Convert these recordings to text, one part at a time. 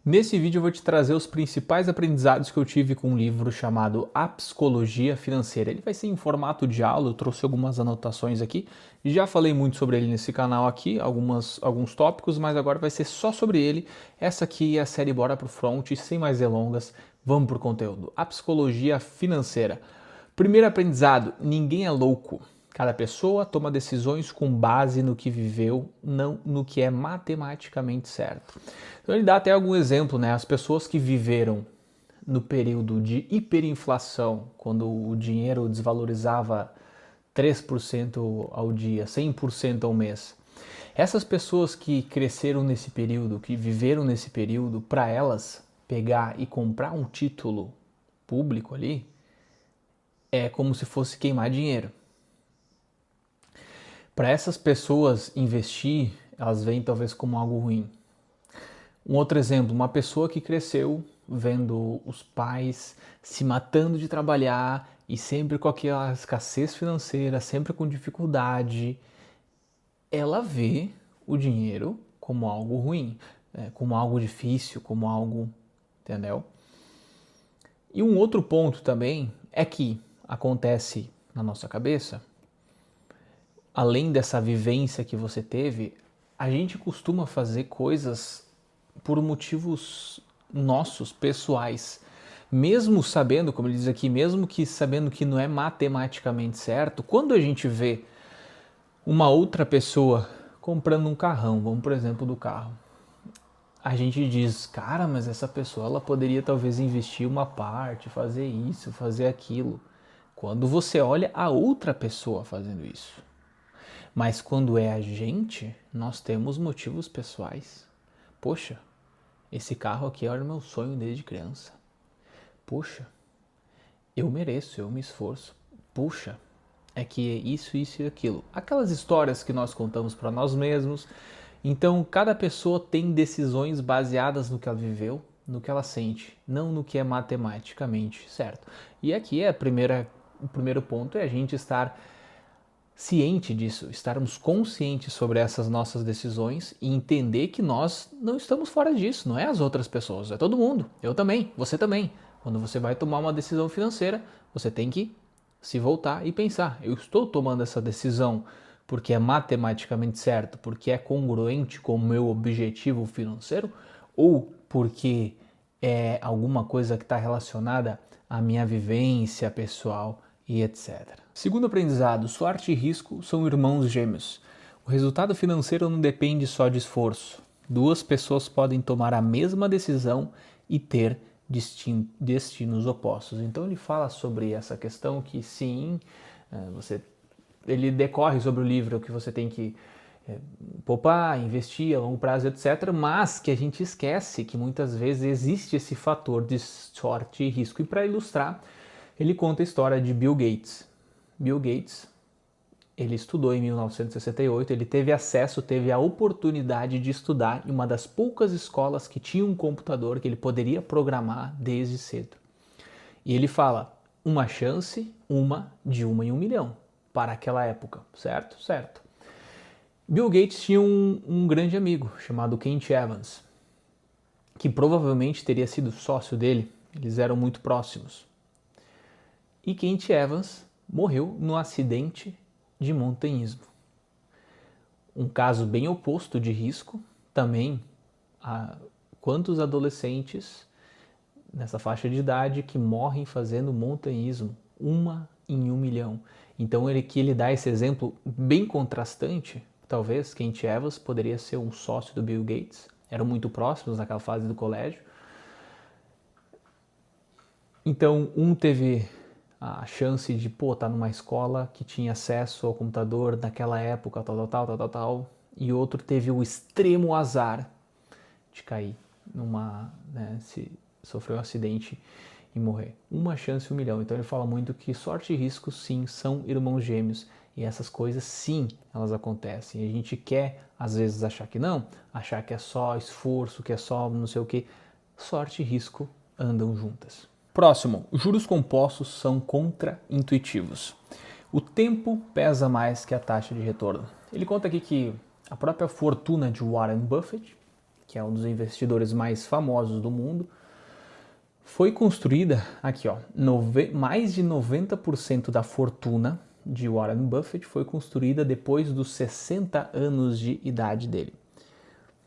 Nesse vídeo eu vou te trazer os principais aprendizados que eu tive com um livro chamado A Psicologia Financeira. Ele vai ser em formato de aula, eu trouxe algumas anotações aqui. Já falei muito sobre ele nesse canal aqui, alguns tópicos, mas agora vai ser só sobre ele. Essa aqui é a série Bora Pro Front, sem mais delongas, vamos pro conteúdo. A Psicologia Financeira. Primeiro aprendizado, ninguém é louco. Cada pessoa toma decisões com base no que viveu, não no que é matematicamente certo. Então ele dá até algum exemplo, né? As pessoas que viveram no período de hiperinflação, quando o dinheiro desvalorizava 3% ao dia, 100% ao mês. Essas pessoas que cresceram nesse período, que viveram nesse período, para elas pegar e comprar um título público ali, é como se fosse queimar dinheiro. Para essas pessoas investir, elas veem talvez como algo ruim. Um outro exemplo, uma pessoa que cresceu vendo os pais se matando de trabalhar e sempre com aquela escassez financeira, sempre com dificuldade, ela vê o dinheiro como algo ruim, como algo difícil, como algo, entendeu? E um outro ponto também é que acontece na nossa cabeça, além dessa vivência que você teve, a gente costuma fazer coisas por motivos nossos, pessoais. Mesmo sabendo, como ele diz aqui, mesmo que sabendo que não é matematicamente certo, quando a gente vê uma outra pessoa comprando um carrão, vamos por exemplo do carro, a gente diz, cara, mas essa pessoa ela poderia talvez investir uma parte, fazer isso, fazer aquilo. Quando você olha a outra pessoa fazendo isso. Mas quando é a gente, nós temos motivos pessoais. Poxa, esse carro aqui era o meu sonho desde criança. Puxa, eu mereço, eu me esforço. Puxa, é que é isso e aquilo. Aquelas histórias que nós contamos para nós mesmos. Então, cada pessoa tem decisões baseadas no que ela viveu, no que ela sente, não no que é matematicamente certo. E aqui o primeiro ponto é a gente estar ciente disso, estarmos conscientes sobre essas nossas decisões e entender que nós não estamos fora disso, não é as outras pessoas, é todo mundo, eu também, você também. Quando você vai tomar uma decisão financeira, você tem que se voltar e pensar, eu estou tomando essa decisão porque é matematicamente certo, porque é congruente com o meu objetivo financeiro ou porque é alguma coisa que está relacionada à minha vivência pessoal e etc. Segundo aprendizado, sorte e risco são irmãos gêmeos. O resultado financeiro não depende só de esforço. Duas pessoas podem tomar a mesma decisão e ter destinos opostos. Então ele fala sobre essa questão que sim, ele decorre sobre o livro que você tem que poupar, investir a longo prazo, etc. Mas que a gente esquece que muitas vezes existe esse fator de sorte e risco. E para ilustrar, ele conta a história de Bill Gates. Bill Gates, ele estudou em 1968, ele teve acesso, teve a oportunidade de estudar em uma das poucas escolas que tinha um computador que ele poderia programar desde cedo. E ele fala, uma chance, uma de 1 em 1 milhão, para aquela época, certo? Certo. Bill Gates tinha um grande amigo chamado Kent Evans, que provavelmente teria sido sócio dele, eles eram muito próximos. E Kent Evans morreu no acidente de montanhismo. Um caso bem oposto de risco, também há quantos adolescentes nessa faixa de idade que morrem fazendo montanhismo, 1 em 1 milhão. Então ele dá esse exemplo bem contrastante, talvez Kent Evans poderia ser um sócio do Bill Gates, eram muito próximos naquela fase do colégio. Então um teve a chance de estar numa escola que tinha acesso ao computador naquela época, tal, e outro teve o extremo azar de cair sofreu um acidente e morrer. Uma chance em 1 milhão. Então ele fala muito que sorte e risco, sim, são irmãos gêmeos. E essas coisas, sim, elas acontecem. E a gente quer, às vezes, achar que não, achar que é só esforço, que é só não sei o que. Sorte e risco andam juntas. Próximo, juros compostos são contraintuitivos. O tempo pesa mais que a taxa de retorno. Ele conta aqui que a própria fortuna de Warren Buffett, que é um dos investidores mais famosos do mundo, foi construída, aqui ó, mais de 90% da fortuna de Warren Buffett foi construída depois dos 60 anos de idade dele.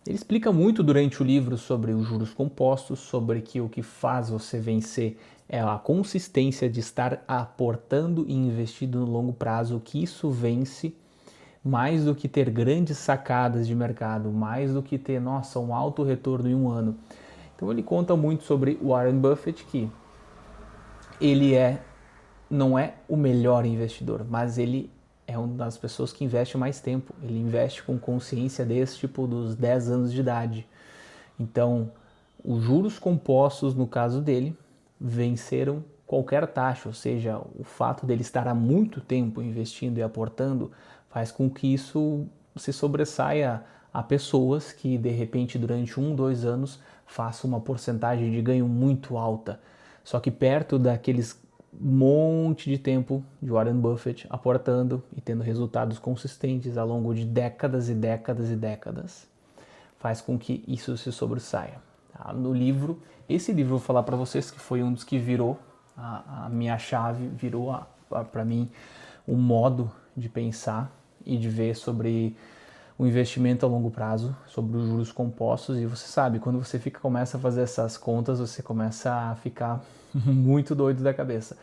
Ele explica muito durante o livro sobre os juros compostos, sobre que o que faz você vencer é a consistência de estar aportando e investindo no longo prazo, que isso vence mais do que ter grandes sacadas de mercado, mais do que ter, nossa, um alto retorno em um ano. Então ele conta muito sobre Warren Buffett, que ele não é o melhor investidor, mas ele é uma das pessoas que investe mais tempo. Ele investe com consciência desde tipo dos 10 anos de idade. Então, os juros compostos, no caso dele, venceram qualquer taxa, ou seja, o fato dele estar há muito tempo investindo e aportando faz com que isso se sobressaia a pessoas que, de repente, durante 2 anos, façam uma porcentagem de ganho muito alta. Só que perto daqueles monte de tempo de Warren Buffett aportando e tendo resultados consistentes ao longo de décadas e décadas e décadas, faz com que isso se sobressaia. Tá? No livro, esse livro eu vou falar para vocês que foi um dos que virou a minha chave, virou para mim um modo de pensar e de ver sobre o investimento a longo prazo, sobre os juros compostos. E você sabe, quando você começa a fazer essas contas, você começa a ficar muito doido da cabeça.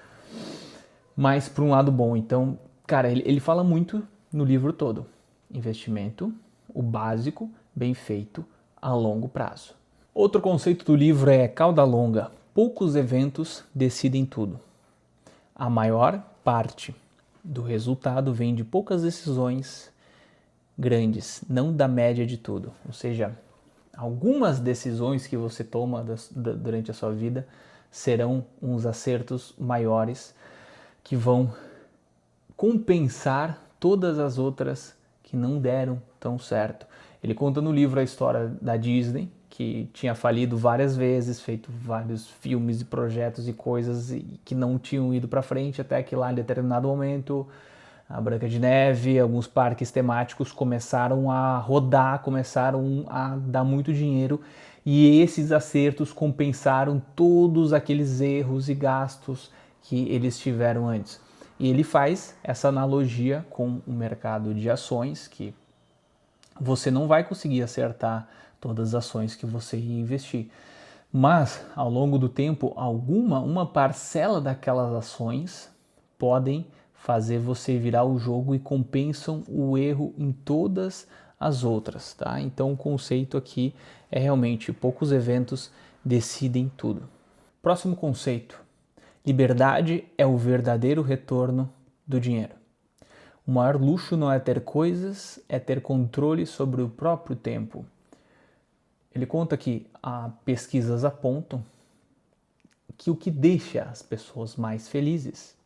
Mas por um lado bom, então, cara, ele fala muito no livro todo. Investimento, o básico, bem feito, a longo prazo. Outro conceito do livro é cauda longa. Poucos eventos decidem tudo. A maior parte do resultado vem de poucas decisões grandes, não da média de tudo. Ou seja, algumas decisões que você toma durante a sua vida serão uns acertos maiores que vão compensar todas as outras que não deram tão certo. Ele conta no livro a história da Disney, que tinha falido várias vezes, feito vários filmes e projetos e coisas que não tinham ido para frente, até que lá em determinado momento a Branca de Neve, alguns parques temáticos começaram a rodar, começaram a dar muito dinheiro e esses acertos compensaram todos aqueles erros e gastos que eles tiveram antes. E ele faz essa analogia com o mercado de ações, que você não vai conseguir acertar todas as ações que você ia investir. Mas, ao longo do tempo, uma parcela daquelas ações podem fazer você virar o jogo e compensam o erro em todas as outras, tá? Então o conceito aqui é realmente poucos eventos decidem tudo. Próximo conceito. Liberdade é o verdadeiro retorno do dinheiro. O maior luxo não é ter coisas, é ter controle sobre o próprio tempo. Ele conta que pesquisas apontam que o que deixa as pessoas mais felizes,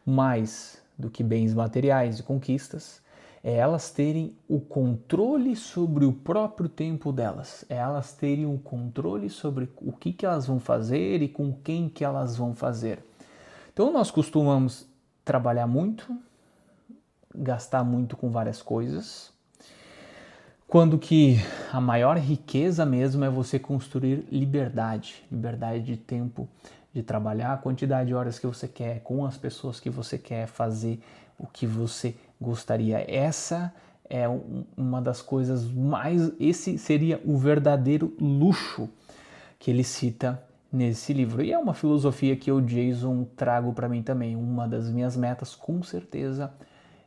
mais do que bens materiais e conquistas, é elas terem o controle sobre o próprio tempo delas, é elas terem o controle sobre o que elas vão fazer e com quem que elas vão fazer. Então nós costumamos trabalhar muito, gastar muito com várias coisas, quando que a maior riqueza mesmo é você construir liberdade de tempo, de trabalhar a quantidade de horas que você quer, com as pessoas que você quer, fazer o que você gostaria. Essa é uma das coisas esse seria o verdadeiro luxo que ele cita nesse livro. E é uma filosofia que eu, Jason, trago para mim também. Uma das minhas metas, com certeza,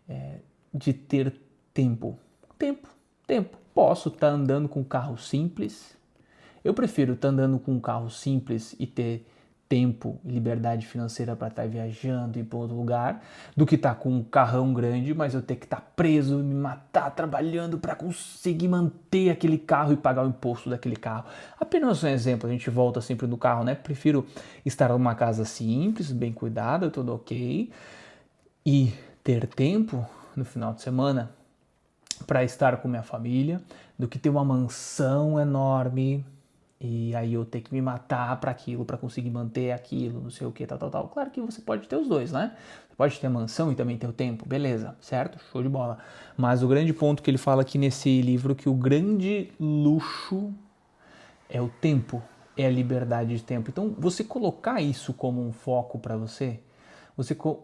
é de ter tempo. Tempo. Posso estar andando com um carro simples. Eu prefiro estar andando com um carro simples e ter tempo e liberdade financeira para estar viajando e ir para outro lugar, do que estar com um carrão grande, mas eu ter que estar preso e me matar trabalhando para conseguir manter aquele carro e pagar o imposto daquele carro. Apenas um exemplo, a gente volta sempre no carro, né? Prefiro estar numa casa simples, bem cuidada, tudo ok, e ter tempo no final de semana para estar com minha família, do que ter uma mansão enorme e aí eu ter que me matar para aquilo, para conseguir manter aquilo, não sei o que, tal. Claro que você pode ter os dois, né? Você pode ter a mansão e também ter o tempo, beleza, certo? Show de bola. Mas o grande ponto que ele fala aqui nesse livro é que o grande luxo é o tempo, é a liberdade de tempo. Então, você colocar isso como um foco para você,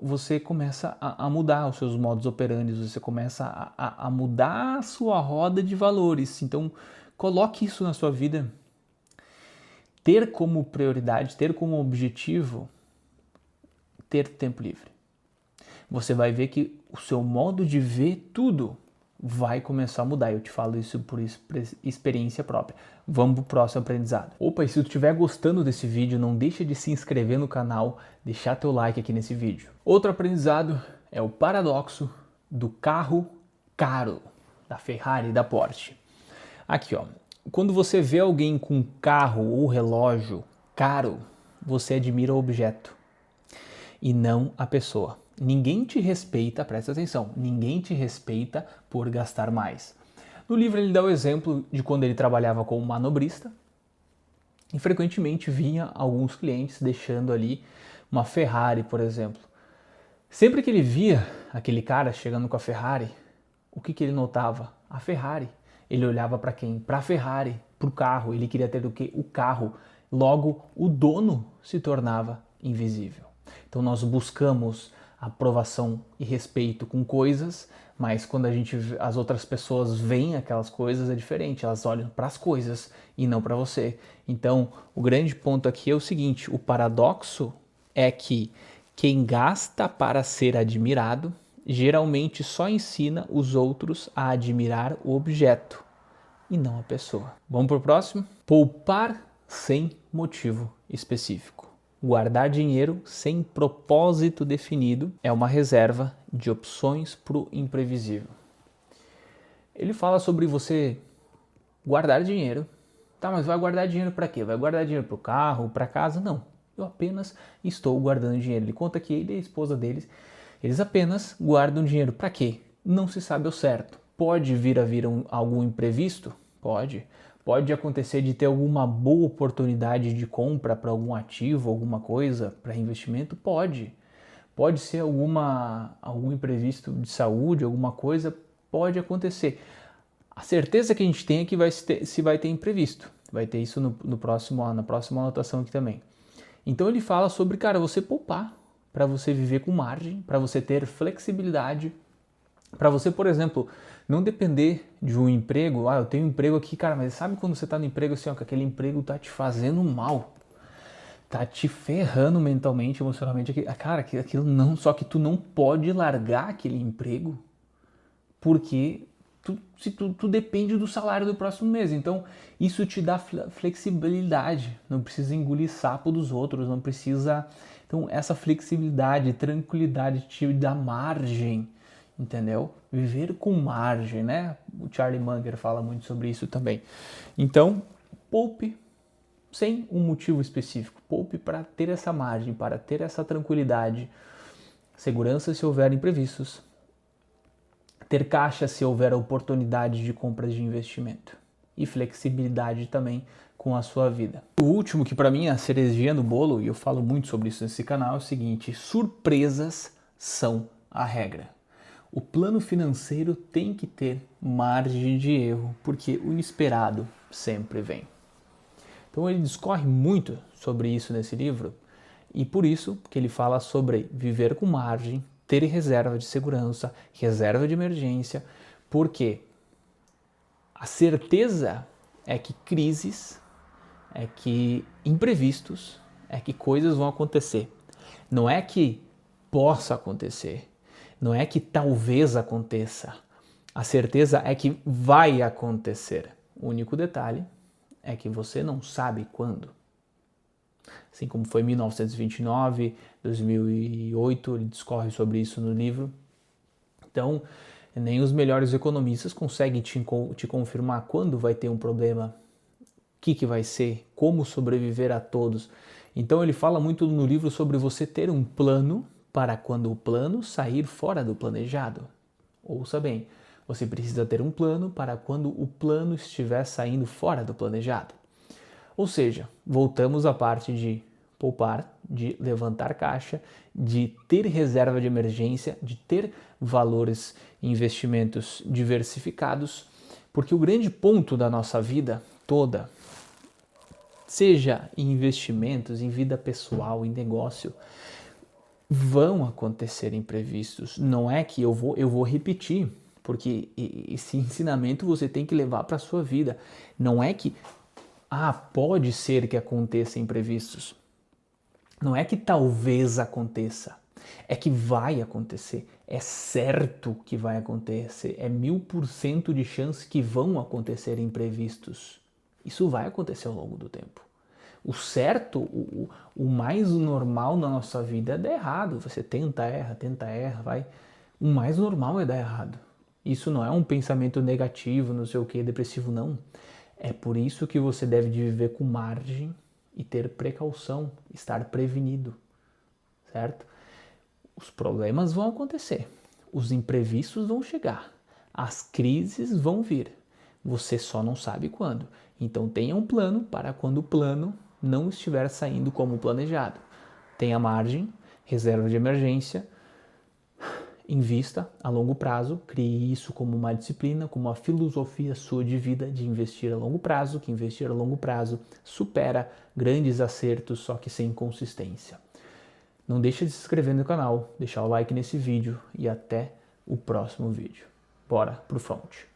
você começa a mudar os seus modus operandi, você começa a mudar a sua roda de valores. Então, coloque isso na sua vida. Ter como prioridade, ter como objetivo, ter tempo livre. Você vai ver que o seu modo de ver tudo vai começar a mudar. Eu te falo isso por experiência própria. Vamos pro próximo aprendizado. Opa, e se tu estiver gostando desse vídeo, não deixa de se inscrever no canal, deixar teu like aqui nesse vídeo. Outro aprendizado é o paradoxo do carro caro, da Ferrari e da Porsche. Aqui, ó. Quando você vê alguém com um carro ou relógio caro, você admira o objeto e não a pessoa. Ninguém te respeita, presta atenção, ninguém te respeita por gastar mais. No livro ele dá o exemplo de quando ele trabalhava como manobrista e frequentemente vinha alguns clientes deixando ali uma Ferrari, por exemplo. Sempre que ele via aquele cara chegando com a Ferrari, o que ele notava? A Ferrari. Ele olhava para quem? Para a Ferrari, para o carro. Ele queria ter o quê? O carro. Logo, o dono se tornava invisível. Então nós buscamos aprovação e respeito com coisas, mas quando as outras pessoas veem aquelas coisas é diferente, elas olham para as coisas e não para você. Então, o grande ponto aqui é o seguinte, o paradoxo é que quem gasta para ser admirado, geralmente só ensina os outros a admirar o objeto e não a pessoa. Vamos para o próximo? Poupar sem motivo específico. Guardar dinheiro sem propósito definido é uma reserva de opções para o imprevisível. Ele fala sobre você guardar dinheiro. Tá, mas vai guardar dinheiro para quê? Vai guardar dinheiro para o carro, para casa? Não. Eu apenas estou guardando dinheiro. Ele conta que ele e a esposa deles, eles apenas guardam dinheiro para quê? Não se sabe ao certo. Pode vir algum imprevisto? Pode. Pode acontecer de ter alguma boa oportunidade de compra para algum ativo, alguma coisa para investimento? Pode. Pode ser algum imprevisto de saúde, alguma coisa? Pode acontecer. A certeza que a gente tem é que se vai ter imprevisto. Vai ter isso na próxima anotação aqui também. Então ele fala sobre, cara, você poupar para você viver com margem, para você ter flexibilidade, para você, por exemplo, não depender de um emprego. Eu tenho um emprego aqui, cara, mas sabe quando você tá no emprego assim, ó, que aquele emprego tá te fazendo mal, tá te ferrando mentalmente, emocionalmente, cara, aquilo não, só que tu não pode largar aquele emprego porque tu depende do salário do próximo mês. Então, isso te dá flexibilidade. Não precisa engolir sapo dos outros, não precisa... Então, essa flexibilidade, tranquilidade te dá margem, entendeu? Viver com margem, né? O Charlie Munger fala muito sobre isso também. Então, poupe sem um motivo específico. Poupe para ter essa margem, para ter essa tranquilidade. Segurança se houver imprevistos. Ter caixa se houver oportunidade de compras de investimento. E flexibilidade também com a sua vida. O último, que para mim é a cerejinha no bolo, e eu falo muito sobre isso nesse canal, é o seguinte: surpresas são a regra. O plano financeiro tem que ter margem de erro, porque o inesperado sempre vem. Então ele discorre muito sobre isso nesse livro, e por isso que ele fala sobre viver com margem, ter reserva de segurança, reserva de emergência, porque a certeza é que crises, é que imprevistos, é que coisas vão acontecer. Não é que possa acontecer, não é que talvez aconteça. A certeza é que vai acontecer. O único detalhe é que você não sabe quando. Assim como foi em 1929, 2008, ele discorre sobre isso no livro. Então, nem os melhores economistas conseguem te confirmar quando vai ter um problema, o que vai ser, como sobreviver a todos. Então ele fala muito no livro sobre você ter um plano para quando o plano sair fora do planejado. Ouça bem, você precisa ter um plano para quando o plano estiver saindo fora do planejado. Ou seja, voltamos à parte de poupar, de levantar caixa, de ter reserva de emergência, de ter valores e investimentos diversificados, porque o grande ponto da nossa vida toda seja em investimentos, em vida pessoal, em negócio, vão acontecer imprevistos. Não é que eu vou repetir, porque esse ensinamento você tem que levar para a sua vida. Não é que, pode ser que aconteça imprevistos. Não é que talvez aconteça. É que vai acontecer. É certo que vai acontecer. É 1000% de chance que vão acontecer imprevistos. Isso vai acontecer ao longo do tempo. O certo, o mais normal na nossa vida é dar errado. Você tenta, erra, vai. O mais normal é dar errado. Isso não é um pensamento negativo, não sei o que, depressivo, não. É por isso que você deve viver com margem e ter precaução, estar prevenido, certo? Os problemas vão acontecer, os imprevistos vão chegar, as crises vão vir. Você só não sabe quando. Então tenha um plano para quando o plano não estiver saindo como planejado. Tenha margem, reserva de emergência, invista a longo prazo, crie isso como uma disciplina, como uma filosofia sua de vida de investir a longo prazo, que investir a longo prazo supera grandes acertos, só que sem consistência. Não deixe de se inscrever no canal, deixar o like nesse vídeo e até o próximo vídeo. Bora pro front!